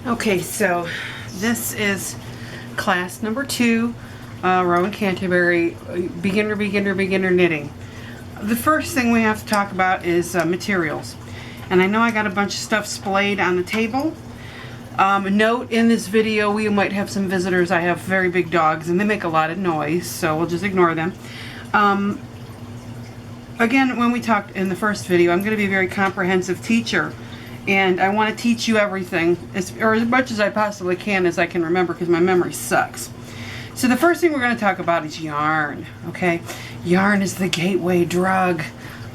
Okay, so this is class number 2, Rowan Canterbury, beginner knitting. The first thing we have to talk about is materials. And I know I got a bunch of stuff splayed on the table. Note, in this video we might have some visitors. I have very big dogs and they make a lot of noise, so we'll just ignore them. Again, when we talked in the first video, I'm going to be a very comprehensive teacher. And I want to teach you everything, or as much as I possibly can as I can remember, because my memory sucks. So the first thing we're going to talk about is yarn, okay? Yarn is the gateway drug.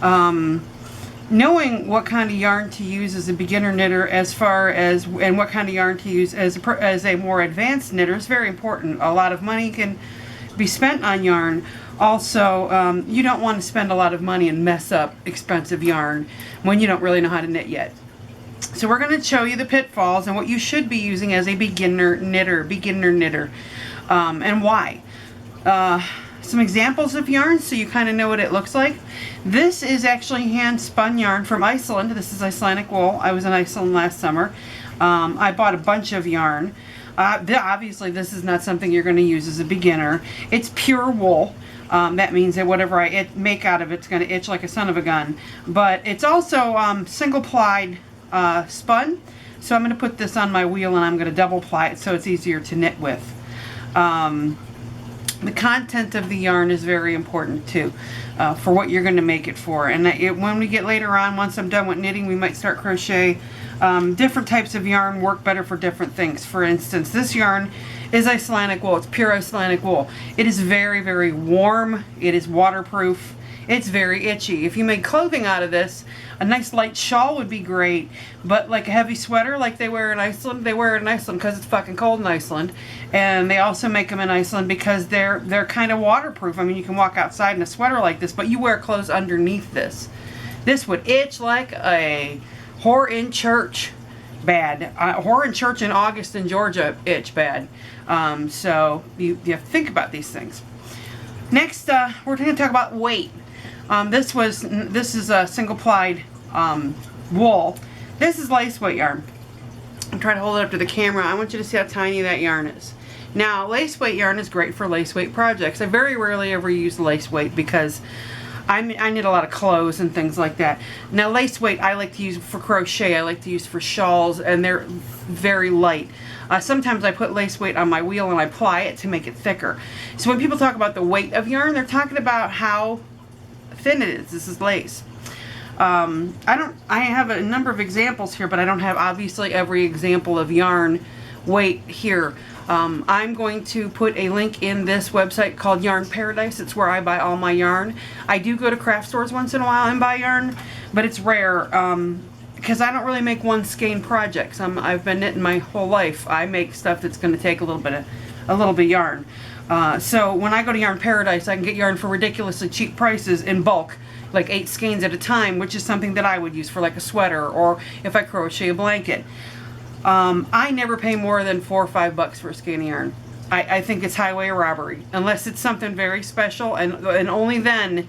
Knowing what kind of yarn to use as a beginner knitter, and what kind of yarn to use as a more advanced knitter is very important. A lot of money can be spent on yarn. Also, you don't want to spend a lot of money and mess up expensive yarn when you don't really know how to knit yet. So we're going to show you the pitfalls and what you should be using as a beginner knitter, and why. Some examples of yarn so you kind of know what it looks like. This is actually hand spun yarn from Iceland. This is Icelandic wool. I was in Iceland last summer. I bought a bunch of yarn. Obviously this is not something you're going to use as a beginner. It's pure wool. That means that whatever I make out of it's going to itch like a son of a gun. But it's also single plied spun, so I'm going to put this on my wheel and I'm going to double ply it so it's easier to knit with. The content of the yarn is very important too, for what you're going to make it for. And when we get later on, once I'm done with knitting, we might start crochet. Different types of yarn work better for different things. For instance, this yarn is Icelandic wool. It's pure Icelandic wool. It is very, very warm. It is waterproof. It's very itchy. If you made clothing out of this, a nice light shawl would be great, but like a heavy sweater like they wear in Iceland, they wear it in Iceland because it's fucking cold in Iceland. And they also make them in Iceland because they're kind of waterproof. I mean, you can walk outside in a sweater like this, but you wear clothes underneath this. This would itch like a whore in church bad. Whore in church in August in Georgia itch bad. So you have to think about these things. Next, we're going to talk about weight. This is a single plied wool. This is lace weight yarn. I'm trying to hold it up to the camera. I want you to see how tiny that yarn is. Now, lace weight yarn is great for lace weight projects. I very rarely ever use lace weight because I knit a lot of clothes and things like that. Now, lace weight I like to use for crochet. I like to use for shawls, and they're very light. Sometimes I put lace weight on my wheel and I ply it to make it thicker. So when people talk about the weight of yarn, they're talking about how thin it is. This is lace. I have a number of examples here, but I don't have obviously every example of yarn weight here. I'm going to put a link in this website called Yarn Paradise. It's where I buy all my yarn. I do go to craft stores once in a while and buy yarn, but it's rare because I don't really make one skein projects. I've been knitting my whole life. I make stuff that's going to take a little bit of yarn. So when I go to Yarn Paradise, I can get yarn for ridiculously cheap prices in bulk, like 8 skeins at a time, which is something that I would use for like a sweater or if I crochet a blanket. I never pay more than $4 or $5 for a skein of yarn. I think it's highway robbery, unless it's something very special, and only then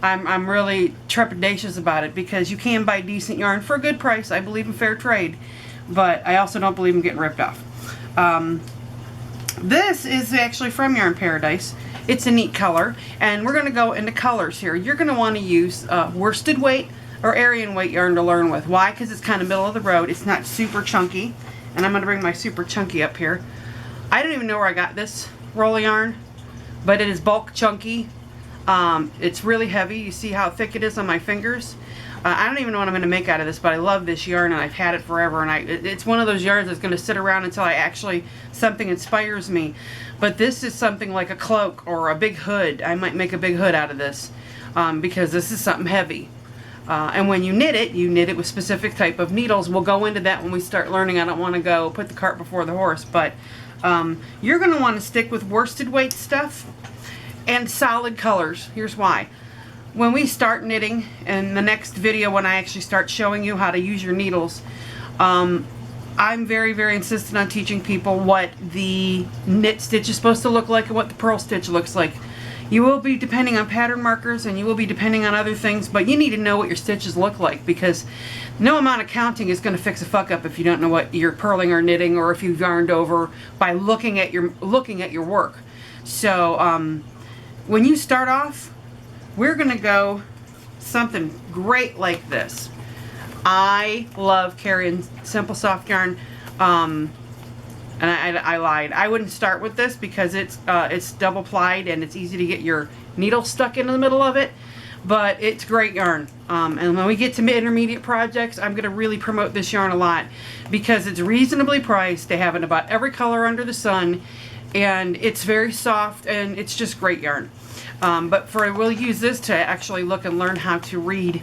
I'm really trepidatious about it, because you can buy decent yarn for a good price. I believe in fair trade, but I also don't believe in getting ripped off. This is actually from Yarn Paradise. It's a neat color, and we're going to go into colors here. You're going to want to use worsted weight or Aryan weight yarn to learn with. Why? Because it's kind of middle of the road. It's not super chunky, and I'm going to bring my super chunky up here. I don't even know where I got this roll of yarn, but it is bulk chunky. It's really heavy. You see how thick it is on my fingers? I don't even know what I'm going to make out of this, but I love this yarn and I've had it forever, and it's one of those yarns that's going to sit around until something inspires me. But this is something like a cloak or a big hood. I might make a big hood out of this because this is something heavy. And when you knit it with specific type of needles. We'll go into that when we start learning. I don't want to go put the cart before the horse, but you're going to want to stick with worsted weight stuff and solid colors. Here's why. When we start knitting, in the next video when I actually start showing you how to use your needles, I'm very, very insistent on teaching people what the knit stitch is supposed to look like and what the purl stitch looks like. You will be depending on pattern markers, and you will be depending on other things, but you need to know what your stitches look like, because no amount of counting is going to fix a fuck up if you don't know what you're purling or knitting, or if you've yarned over by looking at your work. So when you start off, we're going to go something great like this. I love carrying Simple Soft yarn, and I lied. I wouldn't start with this because it's double plied and it's easy to get your needle stuck in the middle of it, but it's great yarn. And when we get to intermediate projects, I'm going to really promote this yarn a lot because it's reasonably priced. They have in about every color under the sun, and it's very soft, and it's just great yarn. But we'll use this to actually look and learn how to read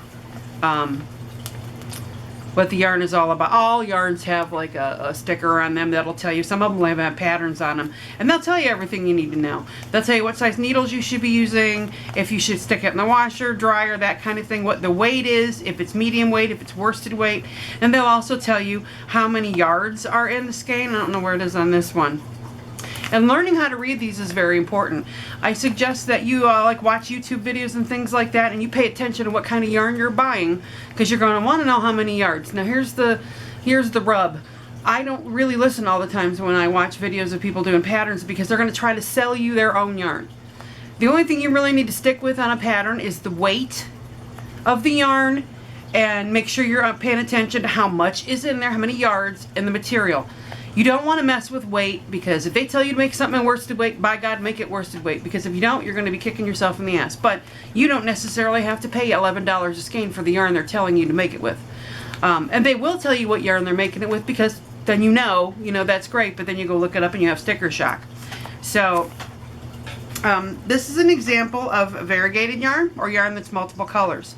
what the yarn is all about. All yarns have like a sticker on them that'll tell you. Some of them have patterns on them, and they'll tell you everything you need to know. They'll tell you what size needles you should be using, if you should stick it in the washer, dryer, that kind of thing, what the weight is, if it's medium weight, if it's worsted weight, and they'll also tell you how many yards are in the skein. I don't know where it is on this one. And learning how to read these is very important. I suggest that you like watch YouTube videos and things like that, and you pay attention to what kind of yarn you're buying, because you're going to want to know how many yards. Now here's the rub. I don't really listen all the times when I watch videos of people doing patterns, because they're going to try to sell you their own yarn. The only thing you really need to stick with on a pattern is the weight of the yarn, and make sure you're paying attention to how much is in there, how many yards, and the material. You don't want to mess with weight, because if they tell you to make something worsted weight, by God, make it worsted weight, because if you don't, you're going to be kicking yourself in the ass. But you don't necessarily have to pay $11 a skein for the yarn they're telling you to make it with. And they will tell you what yarn they're making it with, because then you know that's great, but then you go look it up and you have sticker shock. So this is an example of variegated yarn, or yarn that's multiple colors.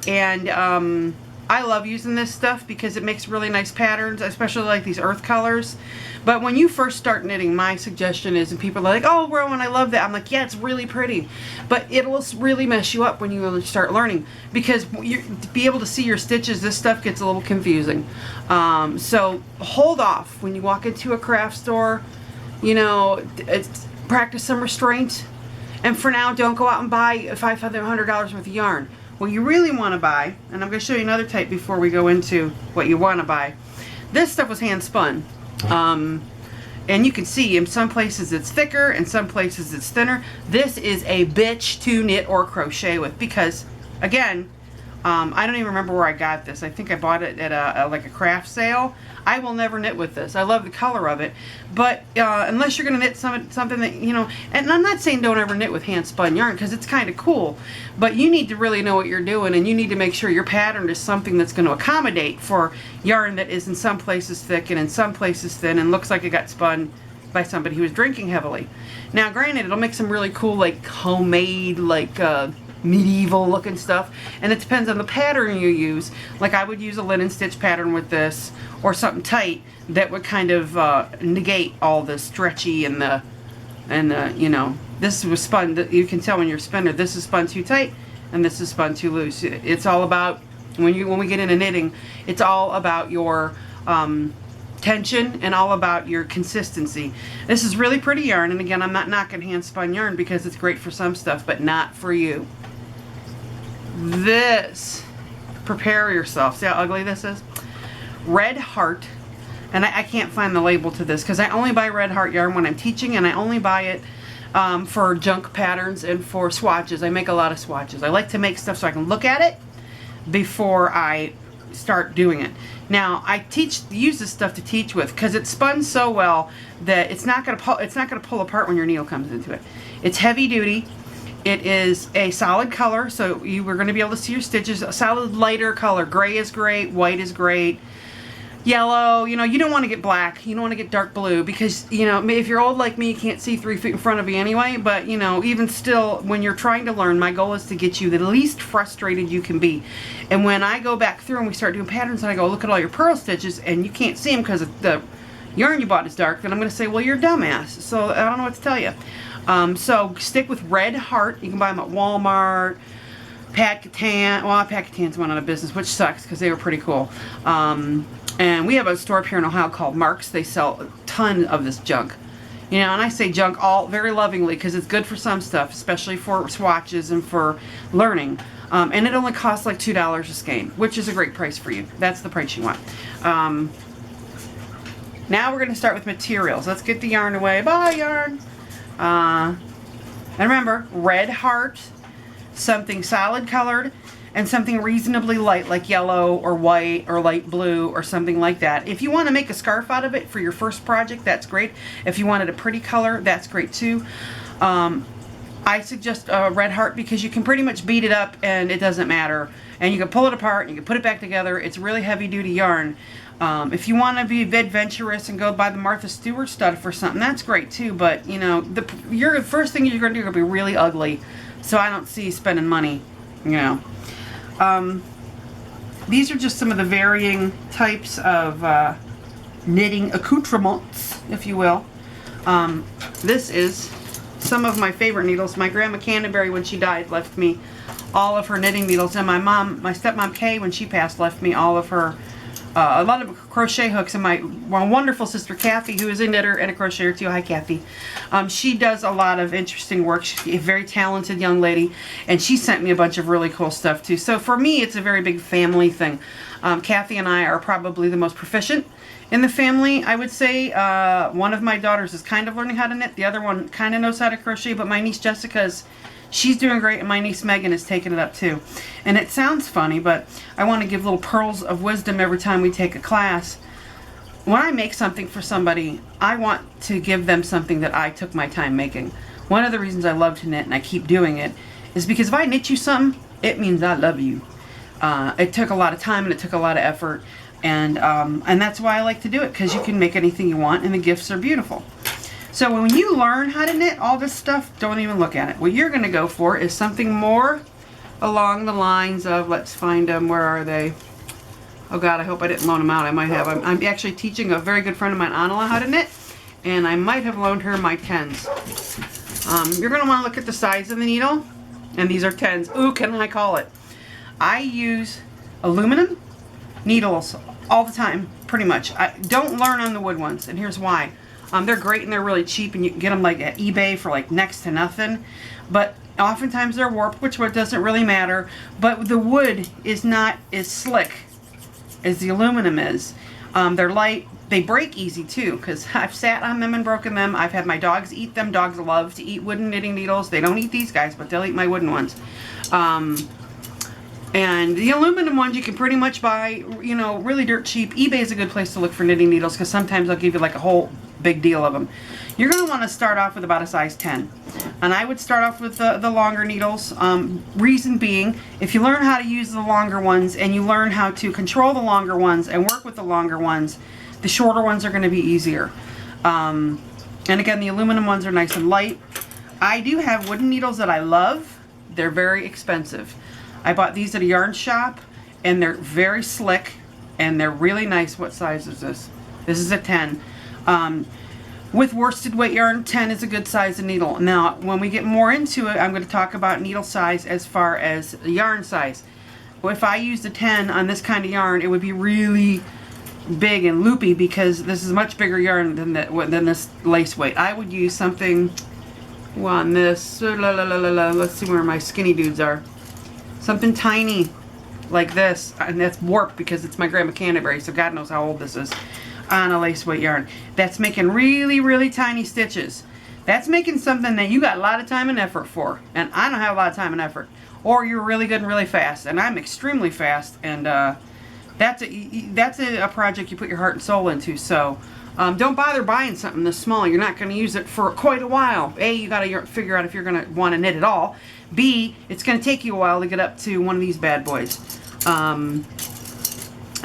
And I love using this stuff because it makes really nice patterns, especially like these earth colors. But when you first start knitting, my suggestion is, and people are like, oh, Rowan, I love that. I'm like, yeah, it's really pretty. But it will really mess you up when you start learning, because to be able to see your stitches, this stuff gets a little confusing. So hold off when you walk into a craft store. Practice some restraint. And for now, don't go out and buy $500 worth of yarn. What you really want to buy, and I'm going to show you another type before we go into what you want to buy. This stuff was hand spun. And you can see in some places it's thicker, in some places it's thinner. This is a bitch to knit or crochet with, because, again, I don't even remember where I got this. I think I bought it at a craft sale. I will never knit with this. I love the color of it, but unless you're going to knit something that, and I'm not saying don't ever knit with hand spun yarn, because it's kind of cool, but you need to really know what you're doing, and you need to make sure your pattern is something that's going to accommodate for yarn that is in some places thick and in some places thin and looks like it got spun by somebody who was drinking heavily. Now granted, it'll make some really cool, like, homemade, like medieval looking stuff, and it depends on the pattern you use. Like, I would use a linen stitch pattern with this, or something tight that would kind of negate all the stretchy and the this was spun. You can tell when you're a spinner, this is spun too tight and this is spun too loose. It's all about, when we get into knitting, it's all about your tension and all about your consistency. This is really pretty yarn, and again, I'm not knocking hand spun yarn because it's great for some stuff, but not for you. This, prepare yourself. See how ugly this is? Red Heart, and I can't find the label to this because I only buy Red Heart yarn when I'm teaching, and I only buy it for junk patterns and for swatches. I make a lot of swatches. I like to make stuff so I can look at it before I start doing it. Now I use this stuff to teach with, because it's spun so well that it's not going to pull apart when your needle comes into it. It's heavy duty. It is a solid color, so you were going to be able to see your stitches. A solid lighter color. Gray is great. White is great. Yellow, you don't want to get black. You don't want to get dark blue, because, if you're old like me, you can't see 3 feet in front of you anyway. But, even still, when you're trying to learn, my goal is to get you the least frustrated you can be. And when I go back through and we start doing patterns and I go, look at all your purl stitches, and you can't see them because the yarn you bought is dark, then I'm going to say, well, you're a dumbass. So I don't know what to tell you. So stick with Red Heart. You can buy them at Walmart. Pat Catan. Well, Pat Catan's went out of business, which sucks because they were pretty cool. And we have a store up here in Ohio called Marks. They sell a ton of this junk. You know, and I say junk all very lovingly because it's good for some stuff, especially for swatches and for learning. And it only costs like $2 a skein, which is a great price for you. That's the price you want. Now we're going to start with materials. Let's get the yarn away. Bye, yarn. And remember, red heart, something solid colored, and something reasonably light like yellow or white or light blue or something like that. If you want to make a scarf out of it for your first project, that's great. If you wanted a pretty color, that's great too. I suggest red heart because you can pretty much beat it up and it doesn't matter. And you can pull it apart and you can put it back together. It's really heavy duty yarn. If you want to be adventurous and go buy the Martha Stewart stuff for something, that's great too. But you know, the first thing you're going to do is going to be really ugly. So I don't see you spending money, you know. These are just some of the varying types of knitting accoutrements, if you will. This is some of my favorite needles. My grandma Canterbury, when she died, left me all of her knitting needles, and my stepmom Kay, when she passed, left me all of her a lot of crochet hooks, and my wonderful sister Kathy, who is a knitter and a crocheter too. Hi, Kathy. She does a lot of interesting work. She's a very talented young lady, and she sent me a bunch of really cool stuff too. So for me, it's a very big family thing. Kathy and I are probably the most proficient in the family, I would say. One of my daughters is kind of learning how to knit. The other one kind of knows how to crochet, but my niece Jessica's she's doing great, and my niece Megan is taking it up too. And it sounds funny, but I want to give little pearls of wisdom every time we take a class. When I make something for somebody, I want to give them something that I took my time making. One of the reasons I love to knit, and I keep doing it, is because if I knit you something, it means I love you. It took a lot of time and it took a lot of effort, and that's why I like to do it, because you can make anything you want, and the gifts are beautiful. So when you learn how to knit all this stuff, don't even look at it. What you're going to go for is something more along the lines of, let's find them, where are they? Oh God, I hope I didn't loan them out. I might have. I'm actually teaching a very good friend of mine, Anala, how to knit, and I might have loaned her my 10s. You're going to want to look at the size of the needle, and these are 10s. Ooh, can I call it? I use aluminum needles all the time, pretty much. I don't learn on the wood ones, and here's why. They're great and they're really cheap, and you can get them like at eBay for like next to nothing. But oftentimes they're warped, which doesn't really matter. But the wood is not as slick as the aluminum is. They're light. They break easy too, because I've sat on them and broken them. I've had my dogs eat them. Dogs love to eat wooden knitting needles. They don't eat these guys, but they'll eat my wooden ones. And the aluminum ones you can pretty much buy, you know, really dirt cheap. eBay is a good place to look for knitting needles, because sometimes they'll give you like a whole big deal of them. You're going to want to start off with about a size 10. And I would start off with the longer needles. Reason being, if you learn how to use the longer ones, and you learn how to control the longer ones and work with the longer ones, the shorter ones are going to be easier. And again, the aluminum ones are nice and light. I do have wooden needles that I love. They're very expensive. I bought these at a yarn shop, and they're very slick, and they're really nice. What size is this? This is a 10. With worsted weight yarn, 10 is a good size of needle. Now, when we get more into it, I'm going to talk about needle size as far as yarn size. If I used a 10 on this kind of yarn, it would be really big and loopy, because this is much bigger yarn than this lace weight. I would use something on this. Let's see where my skinny dudes are. Something tiny like this, and that's warped because it's my grandma Canterbury, so God knows how old this is, on a lace weight yarn. That's making really, really tiny stitches. That's making something that you got a lot of time and effort for, and I don't have a lot of time and effort. Or you're really good and really fast, and I'm extremely fast, and that's a project you put your heart and soul into. So don't bother buying something this small. You're not going to use it for quite a while. A, you got to figure out if you're going to want to knit at all. B, it's going to take you a while to get up to one of these bad boys.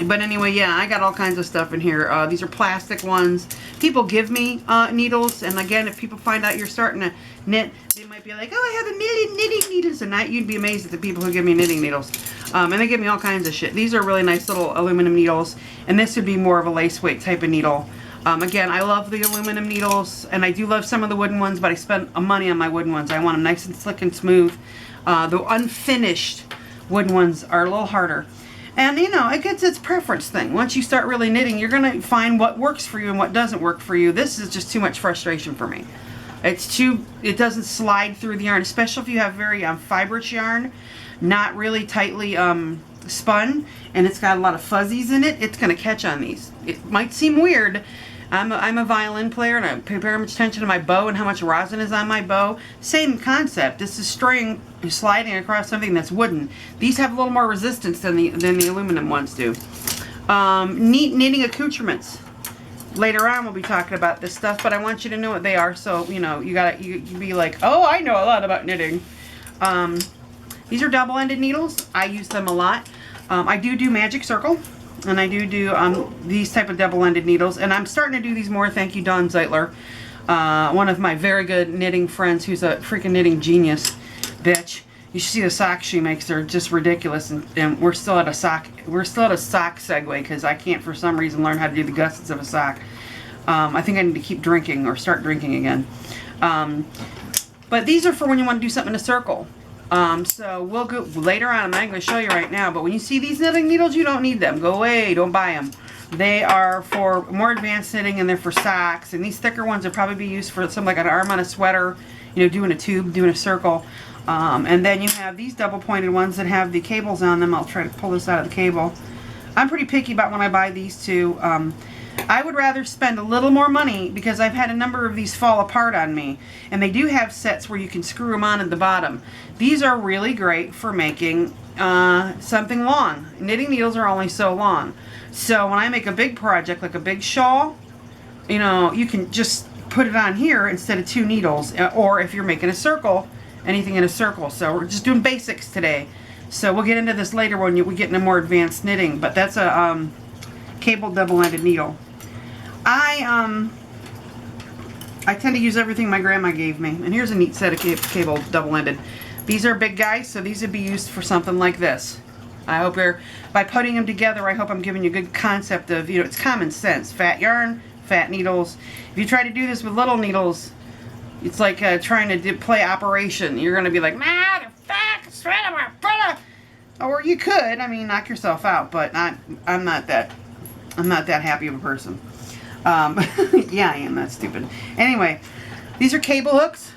But anyway, yeah, I got all kinds of stuff in here. These are plastic ones. People give me needles, and again, if people find out you're starting to knit, they might be like, oh, I have a million knitting needles, and you'd be amazed at the people who give me knitting needles. And they give me all kinds of shit. These are really nice little aluminum needles, and this would be more of a lace weight type of needle. Again, I love the aluminum needles, and I do love some of the wooden ones, but I spent money on my wooden ones. I want them nice and slick and smooth. The unfinished wooden ones are a little harder. And you know, it gets its preference thing. Once you start really knitting, you're gonna find what works for you and what doesn't work for you. This is just too much frustration for me. It doesn't slide through the yarn, especially if you have very fibrous yarn, not really tightly spun, and it's got a lot of fuzzies in it. It's gonna catch on these. It might seem weird. I'm a violin player, and I pay very much attention to my bow and how much rosin is on my bow. Same concept. This is string sliding across something that's wooden. These have a little more resistance than the aluminum ones do. Neat knitting accoutrements. Later on we'll be talking about this stuff, but I want you to know what they are, so you know you be like, oh, I know a lot about knitting. These are double-ended needles. I use them a lot. I do Magic Circle. And I do these type of double-ended needles. And I'm starting to do these more. Thank you, Dawn Zeitler. One of my very good knitting friends who's a freaking knitting genius. Bitch. You should see the socks she makes. They're just ridiculous. And we're still at a sock segue because I can't for some reason learn how to do the gussets of a sock. I think I need to keep drinking or start drinking again. But these are for when you want to do something in a circle. So we'll go later on. I'm not going to show you right now, but when you see these knitting needles, you don't need them. Go away. Don't buy them. They are for more advanced knitting, and they're for socks. And these thicker ones would probably be used for something like an arm on a sweater, you know, doing a tube, doing a circle. And then you have these double pointed ones that have the cables on them. I'll try to pull this out of the cable. I'm pretty picky about when I buy these two. I would rather spend a little more money because I've had a number of these fall apart on me. And they do have sets where you can screw them on at the bottom. These are really great for making something long. Knitting needles are only so long. So when I make a big project, like a big shawl, you know, you can just put it on here instead of 2 needles. Or if you're making a circle, anything in a circle. So we're just doing basics today. So we'll get into this later when we get into more advanced knitting. But that's a cable double-ended needle. I tend to use everything my grandma gave me. And here's a neat set of cable double-ended. These are big guys, so these would be used for something like this. I hope by putting them together, I hope I'm giving you a good concept of, you know, it's common sense. Fat yarn, fat needles. If you try to do this with little needles, it's like trying to play Operation. You're going to be like, nah, they're fat, it's right on my brother. Or you could, I mean, knock yourself out, but I'm not that happy of a person. Yeah, I am. That's stupid. Anyway, these are cable hooks.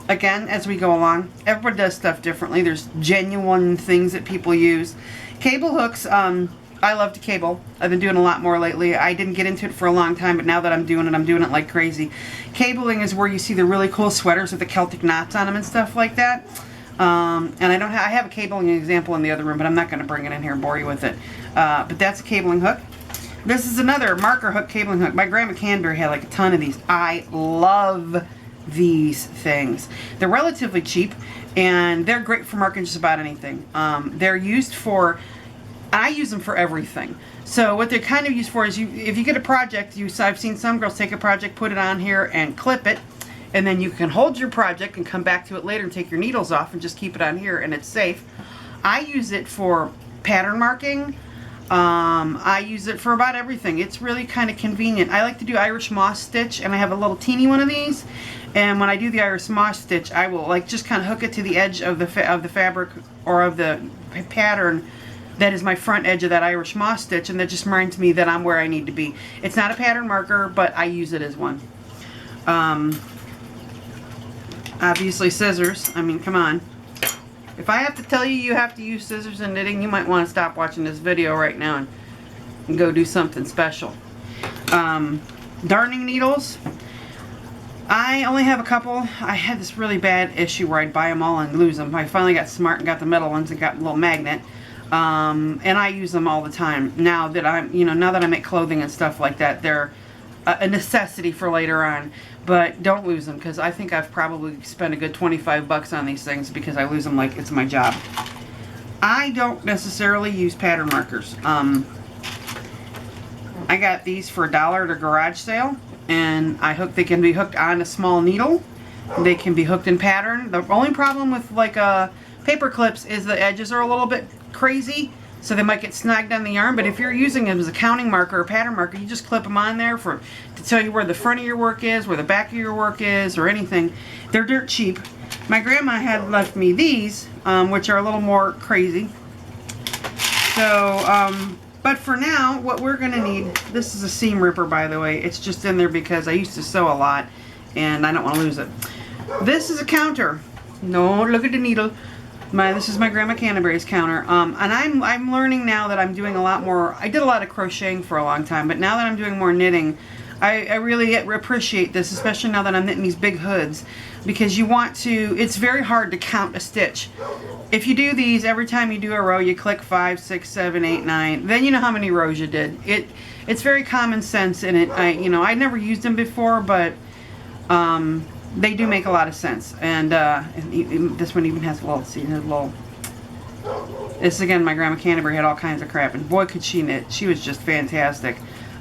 Again, as we go along, everybody does stuff differently. There's genuine things that people use. Cable hooks, I love to cable. I've been doing a lot more lately. I didn't get into it for a long time, but now that I'm doing it like crazy. Cabling is where you see the really cool sweaters with the Celtic knots on them and stuff like that. And I have a cabling example in the other room, but I'm not going to bring it in here and bore you with it. But that's a cabling hook. This is another marker hook cabling hook. My grandma Canberry had like a ton of these. I love these things. They're relatively cheap, and they're great for marking just about anything. They're used for, I use them for everything. So what they're kind of used for is, if you get a project, I've seen some girls take a project, put it on here, and clip it, and then you can hold your project and come back to it later and take your needles off and just keep it on here, and it's safe. I use it for pattern marking. I use it for about everything. It's really kind of convenient. I like to do Irish moss stitch, and I have a little teeny one of these. And when I do the Irish moss stitch, I will like just kind of hook it to the edge of the fabric or of the pattern that is my front edge of that Irish moss stitch, and that just reminds me that I'm where I need to be. It's not a pattern marker, but I use it as one. Obviously scissors. I mean, come on. If I have to tell you you have to use scissors in knitting, you might want to stop watching this video right now and go do something special. Darning needles. I only have a couple. I had this really bad issue where I'd buy them all and lose them. I finally got smart and got the metal ones and got a little magnet. And I use them all the time. Now that now that I make clothing and stuff like that, they're a necessity for later on. But don't lose them, because I think I've probably spent a good 25 bucks on these things because I lose them like it's my job. I don't necessarily use pattern markers. I got these for $1 at a garage sale, and they can be hooked on a small needle. They can be hooked in pattern. The only problem with like paper clips is the edges are a little bit crazy, so they might get snagged on the yarn. But if you're using them as a counting marker or pattern marker, you just clip them on there to tell you where the front of your work is, where the back of your work is, or anything. They're dirt cheap. My grandma had left me these, which are a little more crazy. So, but for now, what we're going to need, this is a seam ripper, by the way. It's just in there because I used to sew a lot, and I don't want to lose it. This is a counter. No, look at the needle. This is my Grandma Canterbury's counter. And I'm learning now that I'm doing a lot more. I did a lot of crocheting for a long time, but now that I'm doing more knitting, I really appreciate this, especially now that I'm knitting these big hoods, because you want to, it's very hard to count a stitch. If you do these, every time you do a row, you click 5, 6, 7, 8, 9, then you know how many rows you did. It's very common sense, and I never used them before, but they do make a lot of sense. And this one even has a little, see, a little. This again, my Grandma Canterbury had all kinds of crap, and boy could she knit. She was just fantastic.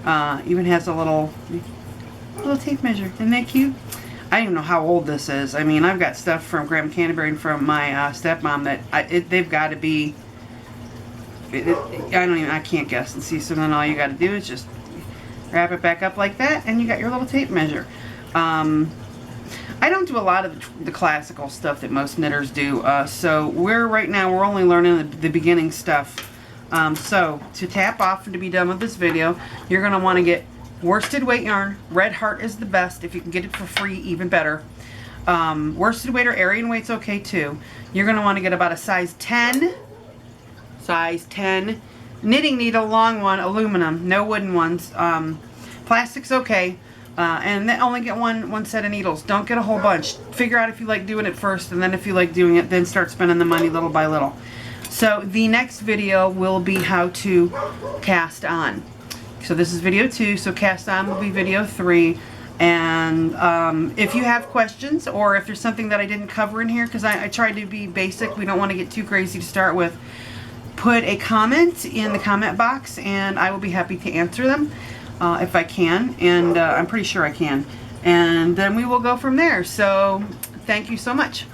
Even has a little tape measure. Isn't that cute? I don't even know how old this is. I mean, I've got stuff from Grandma Canterbury and from my stepmom that they've got to be. I can't guess. And see, so then all you got to do is just wrap it back up like that, and you got your little tape measure. I don't do a lot of the classical stuff that most knitters do. So right now we're only learning the beginning stuff. So to tap off and to be done with this video, you're going to want to get worsted weight yarn. Red Heart is the best. If you can get it for free, even better. Worsted weight or Arian weight's okay too. You're going to want to get about a size 10 knitting needle, long one, aluminum, no wooden ones. Plastic's okay. And then only get one set of needles. Don't get a whole bunch. Figure out if you like doing it first, and then if you like doing it, then start spending the money little by little. So the next video will be how to cast on. So this is video 2, so cast on will be video 3. And if you have questions, or if there's something that I didn't cover in here, because I tried to be basic, we don't want to get too crazy to start with, put a comment in the comment box, and I will be happy to answer them if I can, and I'm pretty sure I can. And then we will go from there. So thank you so much.